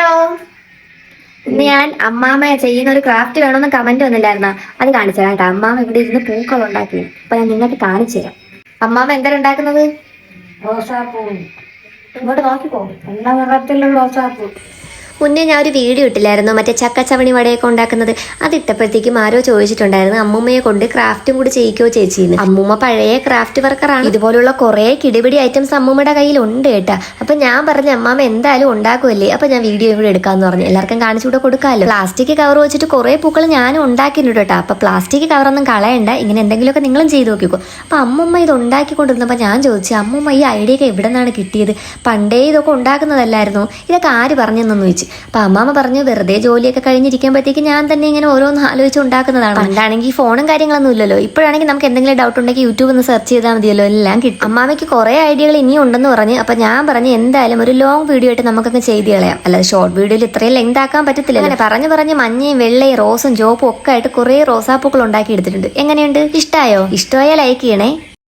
Hello, ഇന്ന് ഞാൻ അമ്മാമ്മ ചെയ്യുന്ന ഒരു ക്രാഫ്റ്റ് വേണമെന്ന് കമന്റ് വന്നില്ലായിരുന്നോ? അത് കാണിച്ചു തരാം കേട്ടോ. അമ്മാമ്മ ഇവിടെ ഇരുന്ന് പൂക്കൾ ഉണ്ടാക്കി. അപ്പൊ ഞാൻ നിങ്ങൾക്ക് കാണിച്ചു തരാം. അമ്മാമ്മ എന്താ ഉണ്ടാക്കുന്നത്? റോസാപ്പൂ. ഇങ്ങോട്ട് നോക്കിക്കോ. എല്ലാ നിറത്തിലുള്ള റോസാപ്പൂ. മുന്നേ ഞാൻ ഒരു വീഡിയോ ഇട്ടില്ലായിരുന്നു, മറ്റേ ചക്കച്ചവണി വടയൊക്കെ ഉണ്ടാക്കുന്നത്. അതിട്ടപ്പോഴത്തേക്കും ആരോ ചോദിച്ചിട്ടുണ്ടായിരുന്നു അമ്മൂമ്മയെ കൊണ്ട് ക്രാഫ്റ്റും കൂടി ചെയ്യിക്കോ ചേച്ചിന്ന്. അമ്മൂമ്മ പഴയ ക്രാഫ്റ്റ് വർക്കറാണ്. ഇതുപോലുള്ള കുറെ കിടിപിടി ഐറ്റംസ് അമ്മൂമ്മയുടെ കയ്യിൽ ഉണ്ട് കേട്ടാ. അപ്പൊ ഞാൻ പറഞ്ഞു അമ്മാമ്മ എന്തായാലും ഉണ്ടാക്കുമല്ലേ, അപ്പൊ ഞാൻ വീഡിയോ കൂടെ എടുക്കാന്ന് പറഞ്ഞു. എല്ലാവർക്കും കാണിച്ചു കൂടെ കൊടുക്കാമല്ലോ. പ്ലാസ്റ്റിക് കവർ വെച്ചിട്ട് കുറെ പൂക്കൾ ഞാനും ഉണ്ടാക്കിയിട്ടുണ്ട് കേട്ടോ. അപ്പൊ പ്ലാസ്റ്റിക് കവറൊന്നും കളയണ്ട, ഇങ്ങനെ എന്തെങ്കിലുമൊക്കെ നിങ്ങളും ചെയ്ത് നോക്കിക്കോ. അപ്പൊ അമ്മൂമ്മ ഇത് ഉണ്ടാക്കിക്കൊണ്ടിരുന്നപ്പോ ഞാൻ ചോദിച്ചു, അമ്മൂമ്മ ഈ ഐഡിയ ഒക്കെ എവിടെ നിന്നാണ് കിട്ടിയത്? പണ്ടേ ഇതൊക്കെ ഉണ്ടാക്കുന്നതല്ലായിരുന്നു, ഇതൊക്കെ ആര് പറഞ്ഞെന്നു ചോദിച്ചു. അപ്പൊ അമ്മാമ്മ പറഞ്ഞു, വെറുതെ ജോലിയൊക്കെ കഴിഞ്ഞിരിക്കുമ്പോഴത്തേക്ക് ഞാൻ തന്നെ ഇങ്ങനെ ഓരോന്ന് ആലോചിച്ച് ഉണ്ടാക്കുന്നതാണ്. പണ്ടാണെങ്കിൽ ഫോണും കാര്യങ്ങളൊന്നും ഇല്ലല്ലോ. ഇപ്പോഴാണെങ്കിൽ നമുക്ക് എന്തെങ്കിലും ഡൗട്ട് ഉണ്ടെങ്കിൽ യൂട്യൂബിൽ നിന്ന് സെർച്ച് ചെയ്താൽ മതിയല്ലോ, എല്ലാം കിട്ടും. അമ്മാമ്മയ്ക്ക് കുറെ ഐഡിയകൾ ഇനിയും ഉണ്ടെന്ന് പറഞ്ഞു. അപ്പൊ ഞാൻ പറഞ്ഞു എന്തായാലും ഒരു ലോങ് വീഡിയോ ആയിട്ട് നമുക്കൊക്കെ ചെയ്ത് കളയാം, അല്ലാതെ ഷോർട്ട് വീഡിയോയിൽ ഇത്രയും ലെങ്ത് ആക്കാൻ പറ്റത്തില്ല. അങ്ങനെ പറഞ്ഞു മഞ്ഞയും വെള്ളയും റോസും ചോപ്പും ഒക്കെ ആയിട്ട് കുറെ റോസാപ്പൂക്കൾ ഉണ്ടാക്കി എടുത്തിട്ടുണ്ട്. എങ്ങനെയുണ്ട്? ഇഷ്ടമായോ? ഇഷ്ടമായാൽ ലൈക്ക് ചെയ്യണേ.